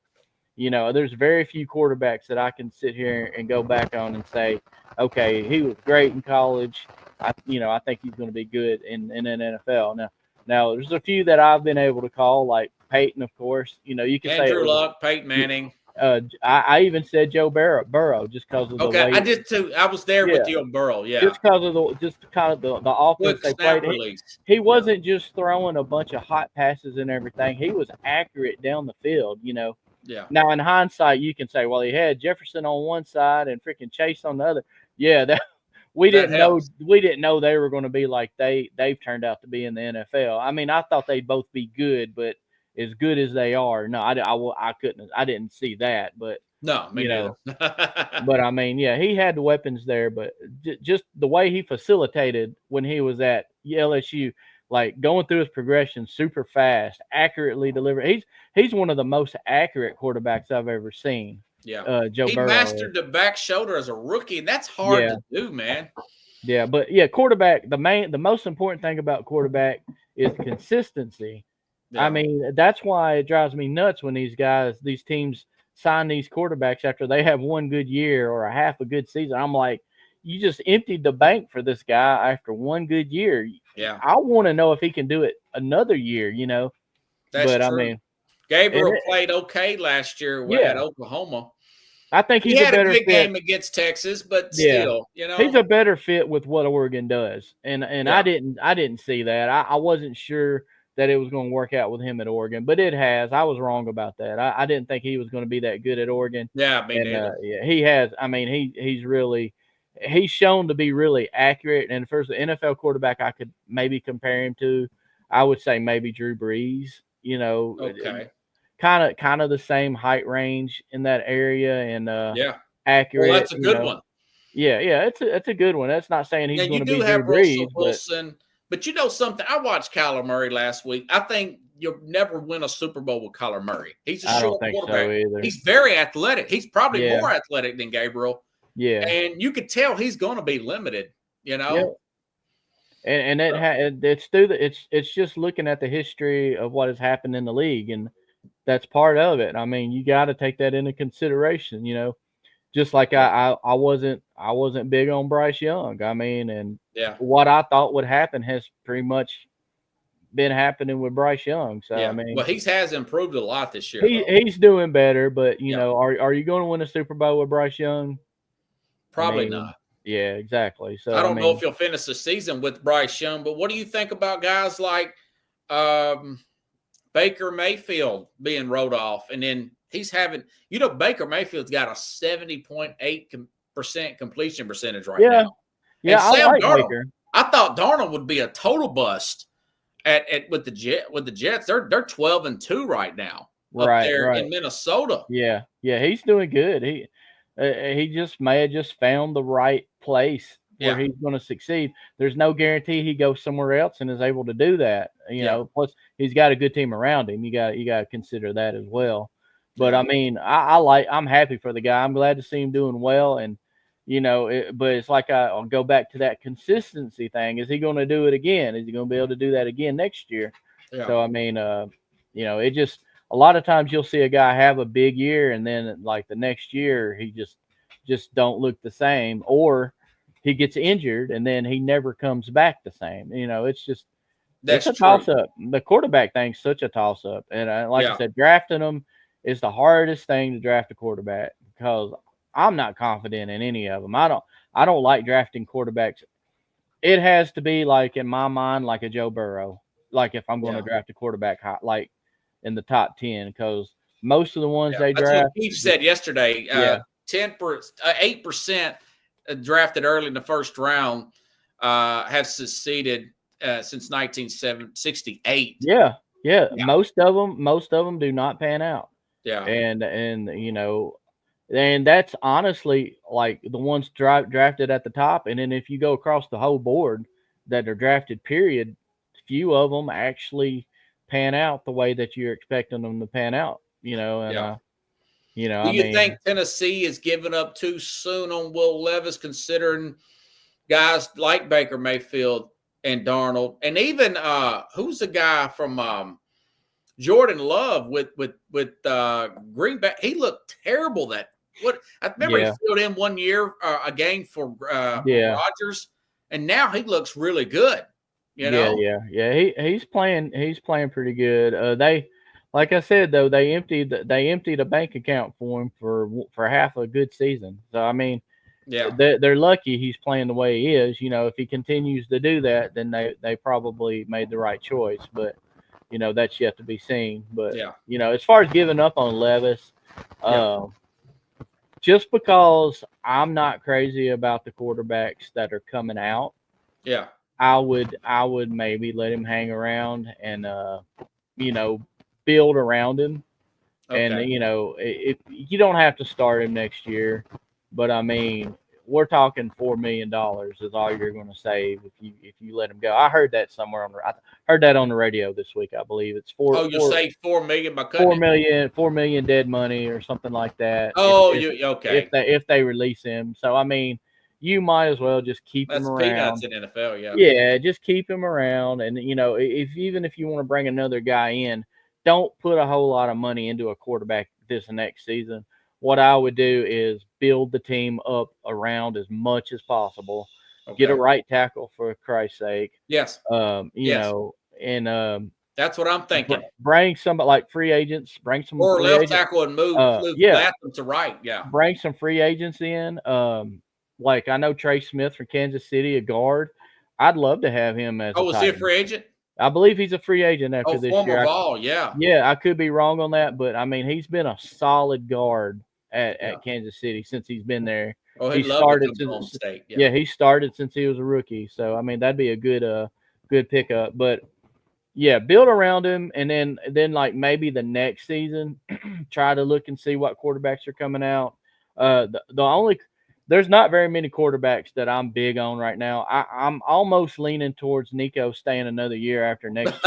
there's very few quarterbacks that I can sit here and go back on and say, okay, he was great in college. I think he's going to be good in an NFL. Now there's a few that I've been able to call, like Peyton, of course. You can say Andrew Luck, Peyton Manning. I even said Joe Burrow just because of the way. I did too. I was there with you on Burrow. Yeah, just because of the offense they played. He wasn't just throwing a bunch of hot passes and everything. He was accurate down the field. Yeah. Now in hindsight, you can say, well, he had Jefferson on one side and freaking Chase on the other. Yeah, we didn't know they were going to be like they've turned out to be in the NFL. I mean, I thought they'd both be good, but as good as they are, no, I didn't see that. But no, neither. But I mean, yeah, he had the weapons there, but just the way he facilitated when he was at LSU, like going through his progression super fast, accurately delivered. He's one of the most accurate quarterbacks I've ever seen. Yeah, Joe Burrow. He mastered the back shoulder as a rookie, and that's hard to do, man. Yeah, but yeah, quarterback. The most important thing about quarterback is consistency. Yeah. I mean, that's why it drives me nuts when these teams sign these quarterbacks after they have one good year or a half a good season. I'm like, you just emptied the bank for this guy after one good year. Yeah, I want to know if he can do it another year. That's true. I mean, Gabriel played okay last year at Oklahoma. I think he had a big game against Texas, but still, he's a better fit with what Oregon does. And I didn't see that. I wasn't sure that it was going to work out with him at Oregon, but it has. I was wrong about that. I didn't think he was going to be that good at Oregon. Yeah, he has. I mean, he's shown to be really accurate. And for the NFL quarterback, I could maybe compare him to, I would say maybe Drew Brees. Okay. Kind of the same height range in that area, and accurate. Well, that's a good one. Yeah, it's a good one. That's not saying he's going to be Drew Brees, Wilson. But you know something? I watched Kyler Murray last week. I think you'll never win a Super Bowl with Kyler Murray. He's a short quarterback. So either. He's very athletic. He's probably more athletic than Gabriel. Yeah. And you could tell he's going to be limited, Yeah. And it's just looking at the history of what has happened in the league, and that's part of it. I mean, you got to take that into consideration, Just like I wasn't big on Bryce Young. I mean, and what I thought would happen has pretty much been happening with Bryce Young. So I mean, well, he has improved a lot this year. He's doing better, but are you going to win a Super Bowl with Bryce Young? Probably not. Yeah, exactly. So I don't know if you'll finish the season with Bryce Young, but what do you think about guys like Baker Mayfield being wrote off, and then he's having, Baker Mayfield's got a 70.8% completion percentage right now. Yeah, I like Darnold, Baker. I thought Darnold would be a total bust with the Jets. They're 12-2 right now. Up there in Minnesota. Yeah, he's doing good. He just may have just found the right place where he's going to succeed. There's no guarantee he goes somewhere else and is able to do that. Plus he's got a good team around him. You got to consider that as well. But I mean, I'm happy for the guy. I'm glad to see him doing well. And but it's like I'll go back to that consistency thing. Is he going to do it again? Is he going to be able to do that again next year? Yeah. So I mean, it just, a lot of times you'll see a guy have a big year and then like the next year he just don't look the same, or he gets injured and then he never comes back the same. It's just, it's a toss up. The quarterback thing's such a toss up. And I said, drafting them is the hardest thing to draft a quarterback, because I'm not confident in any of them. I don't like drafting quarterbacks. It has to be like, in my mind, like a Joe Burrow. Like if I'm going to draft a quarterback, like in the top 10, because most of the ones they draft. What Keith said yesterday, 8% drafted early in the first round have succeeded since 1968. Yeah. Yeah. Most of them do not pan out. Yeah. And you know, and that's honestly like the ones drafted at the top. And then if you go across the whole board that are drafted, period, few of them actually pan out the way that you're expecting them to pan out. You know, and you know, do you think Tennessee is giving up too soon on Will Levis, considering guys like Baker Mayfield and Darnold, and even who's the guy from Jordan Love with Green Bay? He looked terrible. I remember he filled in 1 year a game for Rodgers, and now he looks really good. You know? Yeah. He's playing pretty good. They, like I said though, they emptied a bank account for him for half a good season. So I mean, they're lucky he's playing the way he is. You know, if he continues to do that, then they probably made the right choice. But you know, that's yet to be seen. But you know, as far as giving up on Levis, just because I'm not crazy about the quarterbacks that are coming out, I would maybe let him hang around and you know, build around him. And you know, if you don't have to start him next year, but I mean, we're talking $4 million is all you're going to save if you let him go. I heard that somewhere I heard that on the radio this week. I believe it's you'll save $4 million by cutting $4 million dead money or something like that. If they release him. So I mean, you might as well just keep him around. Peanuts in NFL, yeah, just keep him around. And you know, even if you want to bring another guy in, don't put a whole lot of money into a quarterback this next season. What I would do is build the team up around as much as possible. Get a right tackle for Christ's sake. Yes. You know, and that's what I'm thinking. Bring somebody like free agents. Bring some or left tackle and move Latham to right. Yeah. Bring some free agents in. Like I know Trey Smith from Kansas City, a guard. I'd love to have him as. Was he a free agent? I believe he's a free agent after this year. Yeah, I could be wrong on that, but I mean, he's been a solid guard at Kansas City since he's been there. Oh, he started since State. He started since he was a rookie. So I mean, that'd be a good pickup. But yeah, build around him, and then like maybe the next season, try to look and see what quarterbacks are coming out. There's not very many quarterbacks that I'm big on right now. I'm almost leaning towards Nico staying another year after next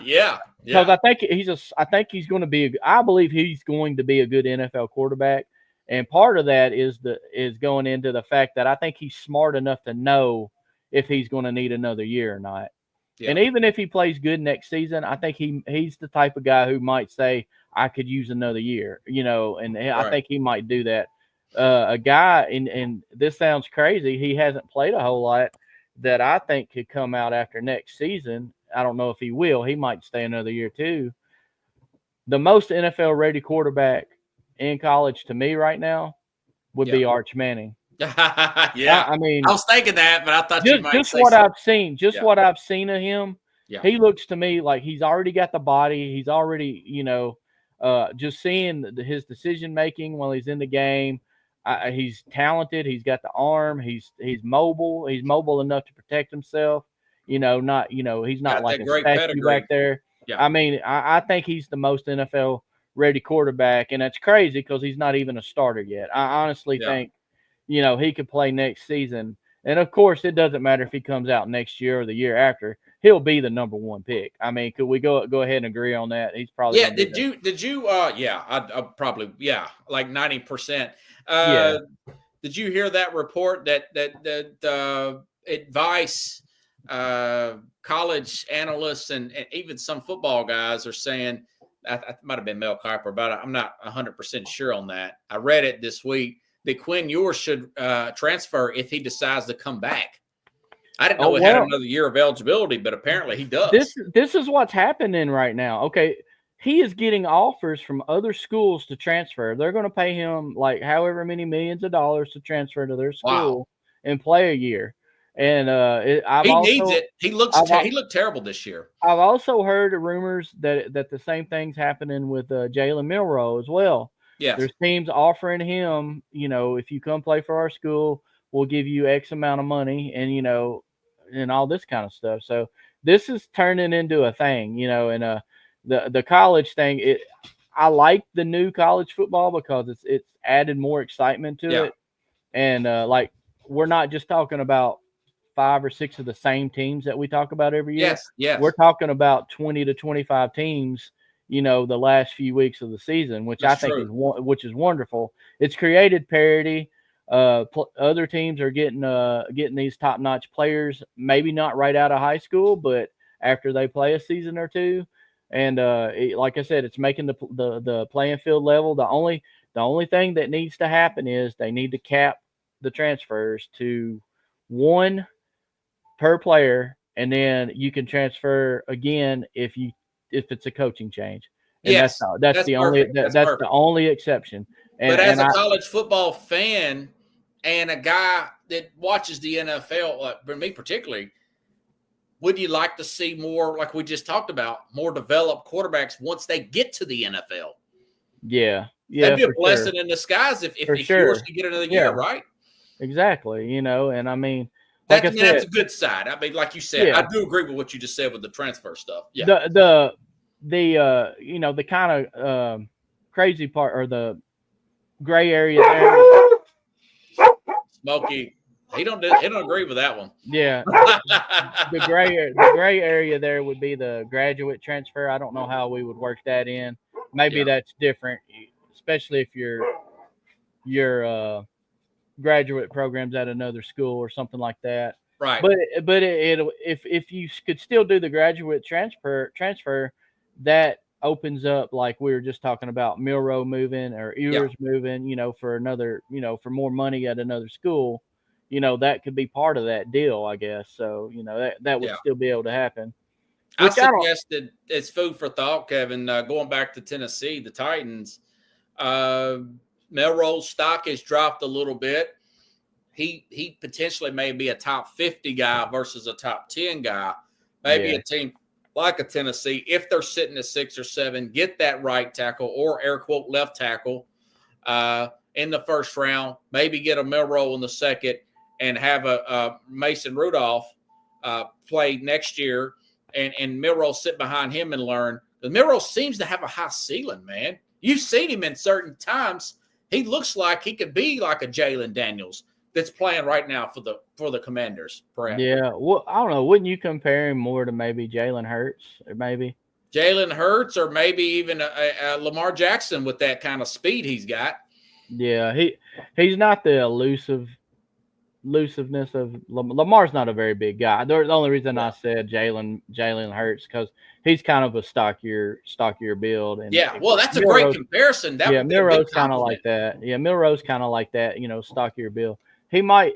year. Because I think he's going to be. I believe he's going to be a good NFL quarterback, and part of that is going into the fact that I think he's smart enough to know if he's going to need another year or not. Yeah. And even if he plays good next season, I think he's the type of guy who might say, I could use another year, you know, and I think he might do that. A guy, and this sounds crazy, he hasn't played a whole lot, that I think could come out after next season. I don't know if he will. He might stay another year too. The most NFL-ready quarterback in college to me right now would be Arch Manning. I mean, I was thinking that, but I thought you might just say what so. I've seen, what I've seen of him. Yeah. He looks to me like he's already got the body. He's already, you know, just seeing his decision making while he's in the game. He's talented. He's got the arm. He's mobile. He's mobile enough to protect himself. You know, he's not like a statue back there. Yeah. I mean, I think he's the most NFL ready quarterback, and that's crazy because he's not even a starter yet. I honestly think, you know, he could play next season. And of course, it doesn't matter if he comes out next year or the year after. He'll be the number one pick. I mean, could we go ahead and agree on that? He's probably Did you I'd probably like 90%. Did you hear that report that advice college analysts and even some football guys are saying? I might have been Mel Kiper, but I'm not 100% sure on that. I read it this week that Quinn Ewers should transfer if he decides to come back. I didn't know he had another year of eligibility, but apparently he does. This is what's happening right now. Okay, he is getting offers from other schools to transfer. They're going to pay him like however many millions of dollars to transfer to their school and play a year. And he needs it. He looked terrible this year. I've also heard rumors that the same thing's happening with Jalen Milroe as well. Yes. There's teams offering him, you know, if you come play for our school, we'll give you X amount of money, and and all this kind of stuff. So this is turning into a thing, and the college thing. I like the new college football because it's added more excitement to it, and like we're not just talking about 5 or 6 of the same teams that we talk about every year. Yes. We're talking about 20 to 25 teams, the last few weeks of the season, which That's I think true. is wonderful. It's created parity. Other teams are getting these top-notch players, maybe not right out of high school, but after they play a season or two. And like I said, it's making the playing field level. The only thing that needs to happen is they need to cap the transfers to 1 per player, and then you can transfer again if it's a coaching change. And Yes, that's the perfect. that's perfect. the only exception. But as a college football fan and a guy that watches the NFL, like for me particularly, would you like to see more, like we just talked about, more developed quarterbacks once they get to the NFL? Yeah, That'd be a for blessing sure. in disguise if For yours sure. could get another Yeah. year, right? Exactly. And I mean, like I said, That's a good side. I mean, like you said, Yeah. I do agree with what you just said with the transfer stuff. Yeah. The kind of crazy part, or the gray area there. Smokey, he don't agree with that one. Yeah. The gray area there would be the graduate transfer. I don't know how we would work that in. Maybe that's different, especially if your graduate programs at another school or something like that. Right. But if you could still do the graduate transfer, that opens up, like we were just talking about, Milroe moving or Ewers moving, for another, for more money at another school, that could be part of that deal, I guess. So, that would still be able to happen. I suggested it's food for thought, Kevin, going back to Tennessee, the Titans. Milroe's stock has dropped a little bit. He potentially may be a top 50 guy versus a top 10 guy. Maybe a team like a Tennessee, if they're sitting at 6 or 7, get that right tackle or air quote left tackle in the first round. Maybe get a Milroe in the second and have a Mason Rudolph play next year, and Milroe sit behind him and learn. Because Milroe seems to have a high ceiling, man. You've seen him in certain times. He looks like he could be like a Jalen Daniels that's playing right now for the Commanders, perhaps. Yeah, well, I don't know. Wouldn't you compare him more to maybe Jalen Hurts, or maybe Jalen Hurts, or maybe even a Lamar Jackson with that kind of speed he's got? Yeah, he's not the elusiveness of Lamar's not a very big guy. The only reason I said Jalen Hurts because he's kind of a stockier build. And well, that's a great comparison. Milroe's kind of like that. Yeah, Milroe's kind of like that. Stockier build. He might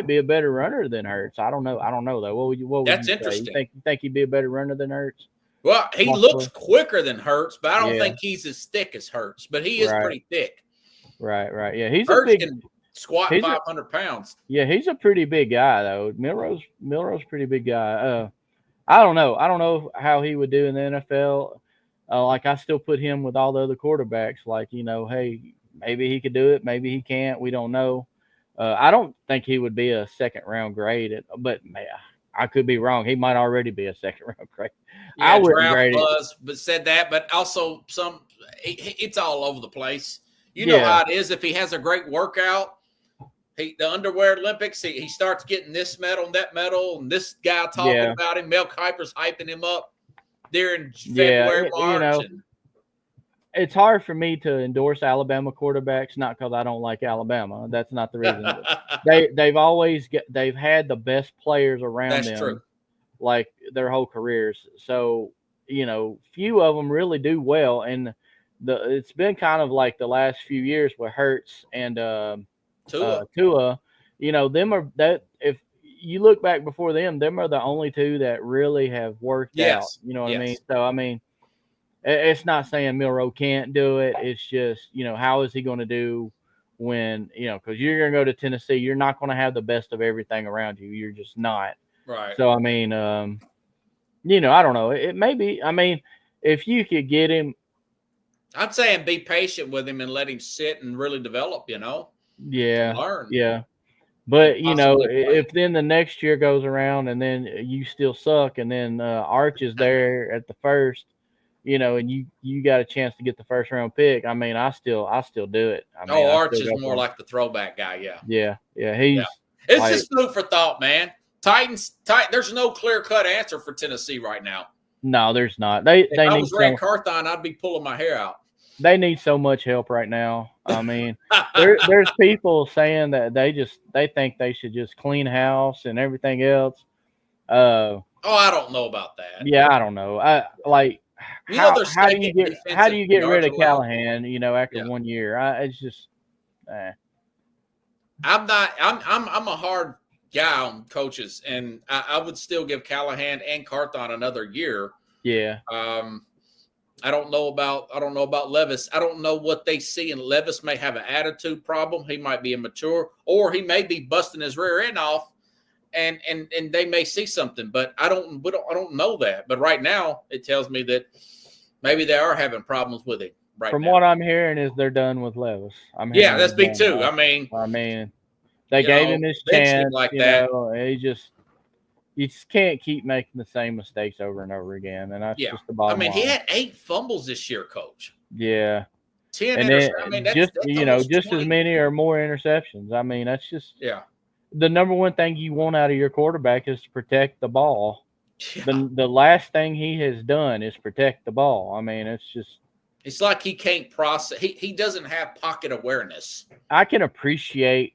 be a better runner than Hurts. I don't know though. What would that's you interesting. Say? You think he'd be a better runner than Hurts? Well, he looks quicker than Hurts, but I don't think he's as thick as Hurts. But he is pretty thick. Right. Yeah, he's Hurts a big. Can squat 500 pounds. Yeah, he's a pretty big guy though. Milroe's pretty big guy. I don't know how he would do in the NFL. Like I still put him with all the other quarterbacks. Like hey, maybe he could do it, maybe he can't. We don't know. I don't think he would be a second round grade, but man, I could be wrong. He might already be a second round grade. Yeah, I wouldn't grade it. But said that, but also it's all over the place. You know how it is. If he has a great workout, the underwear Olympics, he starts getting this medal and that medal, and this guy talking about him. Mel Kiper's hyping him up during February, March. It's hard for me to endorse Alabama quarterbacks, not because I don't like Alabama. That's not the reason. They've had the best players around them, like their whole careers. So few of them really do well, and it's been kind of like the last few years with Hurts and Tua. Them are that. If you look back before them are the only two that really have worked out. You know what I mean? So I mean. It's not saying Milroe can't do it. It's just, how is he going to do when, because you're going to go to Tennessee. You're not going to have the best of everything around you. You're just not. Right. So, I mean, I don't know. It may be, if you could get him. I'm saying be patient with him and let him sit and really develop, Yeah. Learn. Yeah. But you know, Possibly play. if then the next year goes around and then you still suck, and then Arch is there at the first, you know, and you got a chance to get the first round pick. I mean, I still do it. I mean, I Arch still is go more for him. like the throwback guy. Yeah. Yeah, he's It's like, just food for thought, man. There's no clear-cut answer for Tennessee right now. no, there's not. They If I need was Ray so Carthon, I'd be pulling my hair out. they need so much help right now. I mean, there's people saying that they think they should just clean house and everything else. I don't know about that. Yeah, I don't know. I like You know, how their do you second get defensive rid yards of allowed. Callahan? You know, after Yeah. 1 year, it's just. I'm a hard guy on coaches, and I would still give Callahan and Carthon another year. Yeah. I don't know about Levis. I don't know what they see, and Levis may have an attitude problem. He might be immature, or he may be busting his rear end off, and they may see something. But I don't know that. But right now, it tells me that maybe they are having problems with him. Right From now. what I'm hearing, is they're done with Levis. Yeah, that's me too. I mean, they gave him his chance. like you that. know, you just can't keep making the same mistakes over and over again, and that's just the bottom line. He had 8 fumbles this year, Coach. Yeah, 10 and interceptions. then I mean, that's just 20. as many or more interceptions. I mean, that's just Yeah. the number one thing you want out of your quarterback is to protect the ball. Yeah. The last thing he has done is protect the ball. I mean, it's like he can't process. He doesn't have pocket awareness. I can appreciate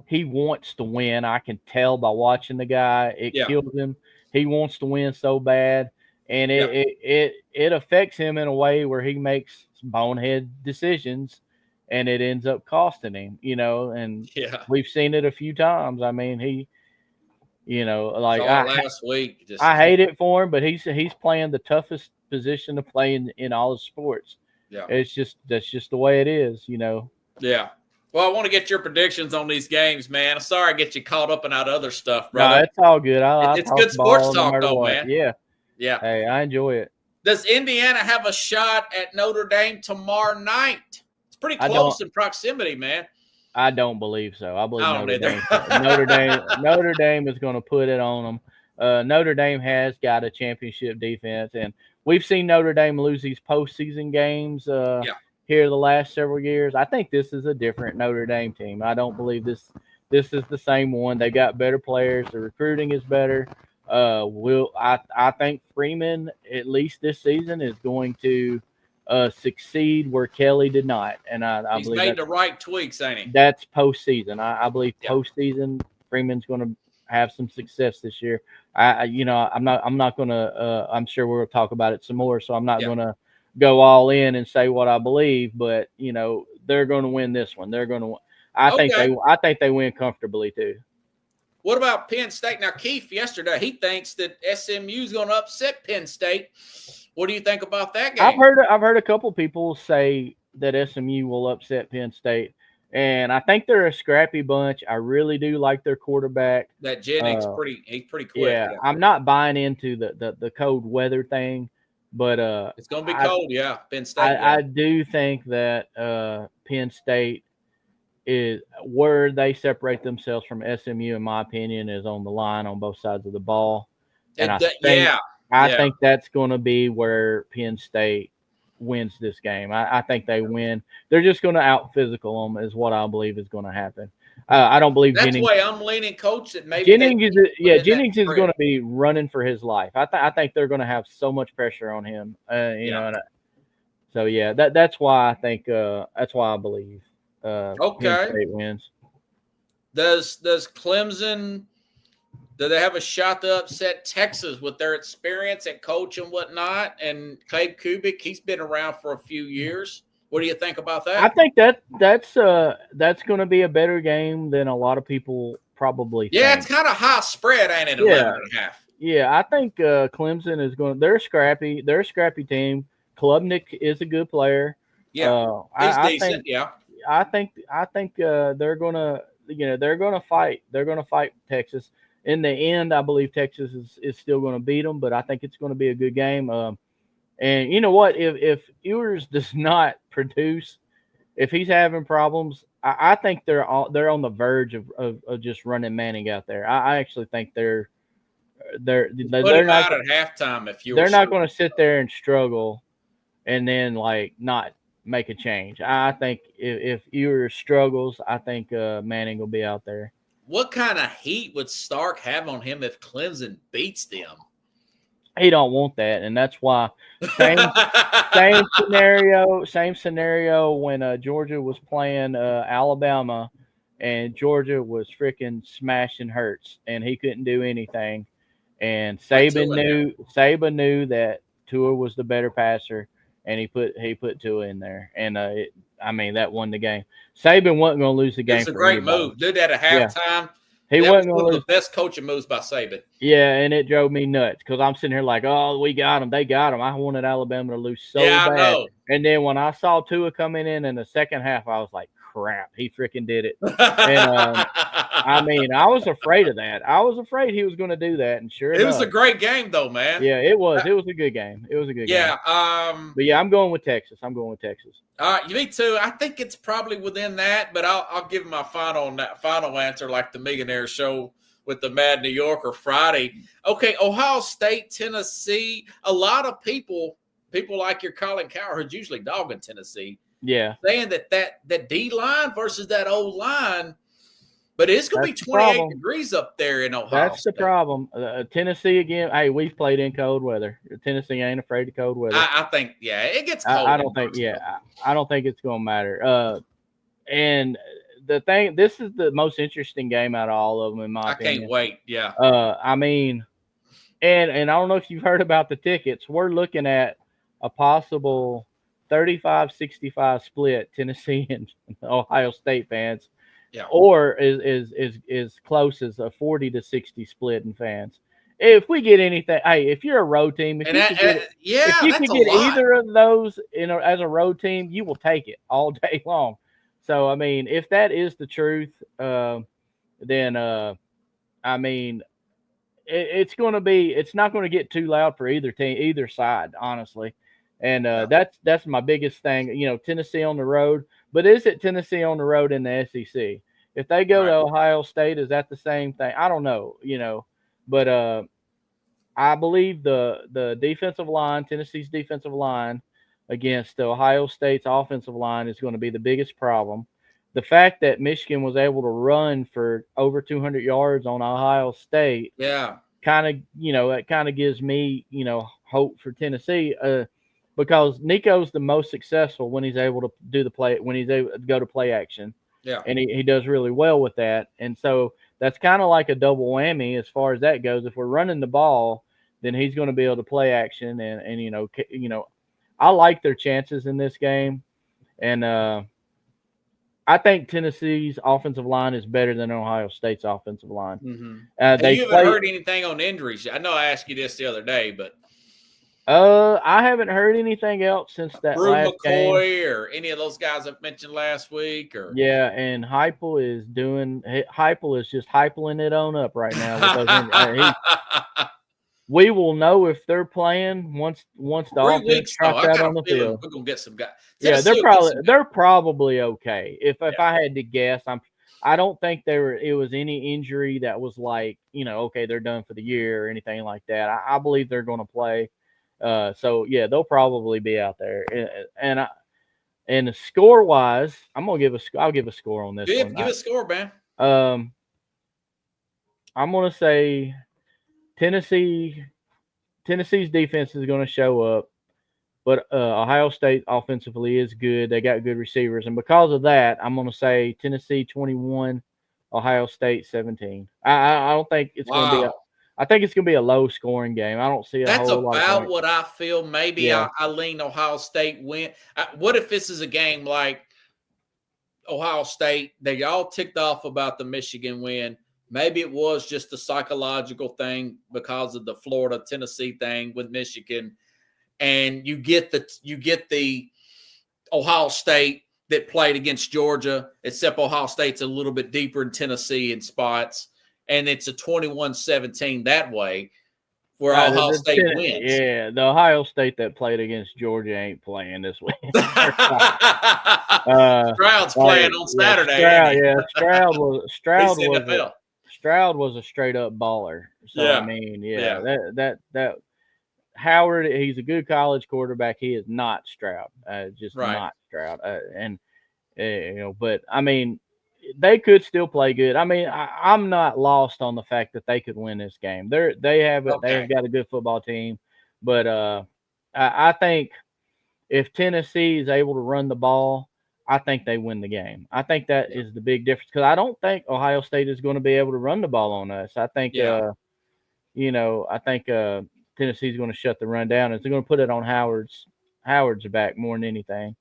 he wants to win. I can tell by watching the guy. It kills him. He wants to win so bad, and it affects him in a way where he makes bonehead decisions, and it ends up costing him. You know, and we've seen it a few times. I mean, he, you know, like last week. I hate it for him, but he's playing the toughest position to play in all of sports. Yeah, that's just the way it is. You know. Yeah. Well, I want to get your predictions on these games, man. Sorry I get you caught up in that other stuff, brother. No, it's all good. It's good sports talk, though, man. Yeah. Yeah. Hey, I enjoy it. Does Indiana have a shot at Notre Dame tomorrow night? It's pretty close in proximity, man. I don't believe so. I believe Notre Dame. Notre Dame is going to put it on them. Notre Dame has got a championship defense, and we've seen Notre Dame lose these postseason games. Here the last several years. I think this is a different Notre Dame team. I don't believe this is the same one. They got better players. The recruiting is better. I think Freeman, at least this season, is going to succeed where Kelly did not. And I He's believe made the right tweaks, ain't he? That's postseason. I believe postseason Freeman's going to have some success this year. I'm not going to. I'm sure we'll talk about it some more. So I'm not going to go all in and say what I believe, but you know they're going to win this one. They're going to. I think they win comfortably too. What about Penn State? Now Keith yesterday he thinks that SMU is going to upset Penn State. What do you think about that game? I've heard a couple people say that SMU will upset Penn State, and I think they're a scrappy bunch. I really do like their quarterback. That Jennings he's pretty quick. Yeah, I'm not buying into the cold weather thing. But it's going to be cold, Penn State. I do think that Penn State is where they separate themselves from SMU, in my opinion, is on the line on both sides of the ball. And I think that's going to be where Penn State wins this game. I think they win. They're just going to out physical them, is what I believe is going to happen. I don't believe that's Jennings. That's the way I'm leaning, Coach. That maybe Jennings is going to be running for his life. I think they're going to have so much pressure on him. So that's why I think that's why I believe. Penn State wins. Does Clemson? Do they have a shot to upset Texas with their experience at coach and whatnot? And Clay Kubik, he's been around for a few years. What do you think about that? I think that's going to be a better game than a lot of people probably think. It's kind of high spread, ain't it? 11.5. Yeah, I think Clemson is going. They're scrappy. They're a scrappy team. Klubnik is a good player. Yeah, he's decent. I think they're gonna fight. They're gonna fight Texas. In the end, I believe Texas is still going to beat them, but I think it's going to be a good game. And you know what? If Ewers does not produce, if he's having problems, I think they're on the verge of just running Manning out there. I actually think they're Put not him out at halftime if you. They're not going to sit there and struggle and then like not make a change. I think if Ewers struggles, I think Manning will be out there. What kind of heat would Stark have on him if Clemson beats them? He don't want that, and that's why same scenario when Georgia was playing Alabama, and Georgia was freaking smashing Hurts, and he couldn't do anything. And Saban knew that Tua was the better passer, and he put Tua in there, and that won the game. Saban wasn't going to lose the game. It's a great move. Did that at halftime. Yeah. He wasn't going to lose. The best coaching moves by Saban. Yeah, and it drove me nuts because I'm sitting here like, oh, we got them. They got them. I wanted Alabama to lose so bad. I know. And then when I saw Tua coming in the second half, I was like, crap, he freaking did it. And I was afraid of that. I was afraid he was going to do that, and sure enough. It was a great game, though, man. Yeah, it was. It was a good game. Yeah. But yeah, I'm going with Texas. Me too. I think it's probably within that, but I'll give my final answer like the Millionaire Show with the Mad New Yorker Friday. Okay, Ohio State, Tennessee. A lot of people like your Colin Cowherd's usually dogging Tennessee. Yeah. Saying that D line versus that O line, but it's going to be 28 degrees up there in Ohio That's State. The problem. Tennessee, again, hey, we've played in cold weather. Tennessee ain't afraid of cold weather. I think, it gets cold. I don't think it's going to matter. And the thing, this is the most interesting game out of all of them, in my opinion. I can't wait, yeah. And I don't know if you've heard about the tickets. We're looking at a possible 35-65 split, Tennessee and Ohio State fans. Yeah. Or is close as a 40-60 split in fans. If we get anything, hey, if you're a road team, if you can get either of those, as a road team, you will take it all day long. So I mean, if that is the truth, then it's going to be. It's not going to get too loud for either team, either side, honestly. And that's my biggest thing. Tennessee on the road. But is it Tennessee on the road in the SEC? If they go to Ohio State, is that the same thing? I don't know, But I believe the defensive line, Tennessee's defensive line against Ohio State's offensive line is going to be the biggest problem. The fact that Michigan was able to run for over 200 yards on Ohio State, kind of gives me, hope for Tennessee. Because Nico's the most successful when he's able to do the play, when he's able to go to play action. Yeah. And he does really well with that. And so that's kind of like a double whammy as far as that goes. If we're running the ball, then he's going to be able to play action. And I like their chances in this game. And I think Tennessee's offensive line is better than Ohio State's offensive line. Mm-hmm. You haven't heard anything on injuries? I know I asked you this the other day, but I haven't heard anything else since that Brew last McCoy game. Or any of those guys I've mentioned last week, or and Heupel is just hyping it on up right now. We will know if they're playing once the offense drops out on the field. We're gonna get some guys. Yeah, they're probably okay. If I had to guess, I don't think it was any injury that was like, okay, they're done for the year or anything like that. I believe they're going to play. So yeah, they'll probably be out there. And score wise, I'll give a score on this one. Give a score, man. I'm going to say Tennessee's defense is going to show up, but Ohio State offensively is good. They got good receivers, and because of that, I'm going to say Tennessee 21, Ohio State 17. I don't think it's going to be I think it's going to be a low-scoring game. I don't see That's whole lot. That's about what I feel. Maybe I lean Ohio State win. What if this is a game like Ohio State? They all ticked off about the Michigan win. Maybe it was just a psychological thing because of the Florida-Tennessee thing with Michigan, and you get the Ohio State that played against Georgia, except Ohio State's a little bit deeper in Tennessee in spots. And it's a 21-17 that way. where Ohio State wins. Yeah, the Ohio State that played against Georgia ain't playing this week. Stroud's playing on Saturday. Stroud was a straight up baller. So I mean, that Howard, he's a good college quarterback. He is not Stroud, not Stroud. But I mean, they could still play good. I mean, I'm not lost on the fact that they could win this game. They have got a good football team, but I think if Tennessee is able to run the ball, I think they win the game. I think that is the big difference, because I don't think Ohio State is going to be able to run the ball on us. I think, I think Tennessee is going to shut the run down, and they're going to put it on Howard's back more than anything.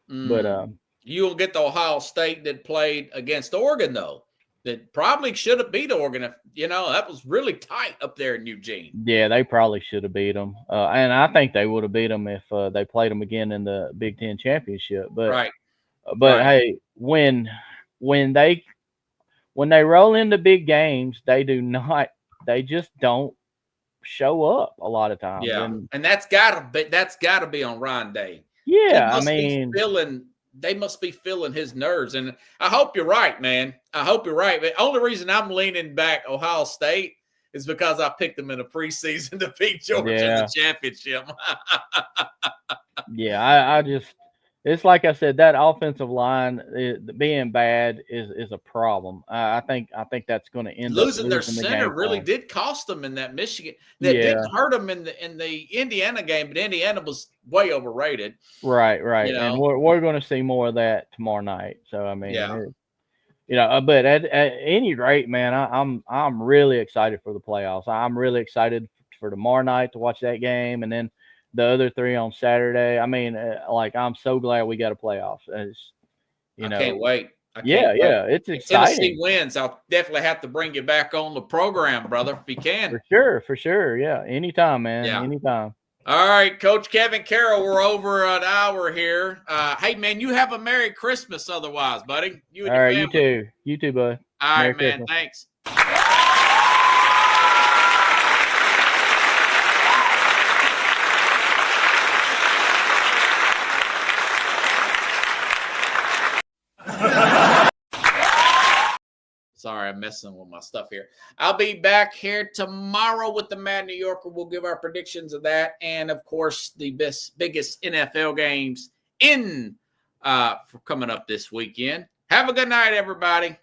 But you'll get the Ohio State that played against Oregon, though, that probably should have beat Oregon. If that was really tight up there in Eugene. Yeah, they probably should have beat them, and I think they would have beat them if they played them again in the Big Ten championship. But hey, when they roll into big games, they just don't show up a lot of times. Yeah, and that's gotta be on Ryan Day. Yeah, they must be feeling his nerves, and I hope you're right, man. I hope you're right. The only reason I'm leaning back Ohio State is because I picked them in the preseason to beat Georgia in the championship. I just. It's like I said, that offensive line being bad is a problem. I think that's going to end losing up their center really did cost them in that Michigan. That didn't hurt them in the Indiana game, but Indiana was way overrated. Right. And we're going to see more of that tomorrow night. So I mean, but at any rate, man, I'm really excited for the playoffs. I'm really excited for tomorrow night to watch that game, and then the other 3 on Saturday. I mean, I'm so glad we got a playoffs. I can't wait. It's exciting. If Tennessee wins, I'll definitely have to bring you back on the program, brother, if you can. For sure. Yeah, anytime, man. Yeah. Anytime. All right, Coach Kevin Carroll, we're over an hour here. Hey, man, you have a Merry Christmas otherwise, buddy. You and your family. You too, bud. All right, man. Thanks. Sorry, I'm messing with my stuff here. I'll be back here tomorrow with the Mad New Yorker. We'll give our predictions of that, and of course, the biggest NFL games for coming up this weekend. Have a good night, everybody.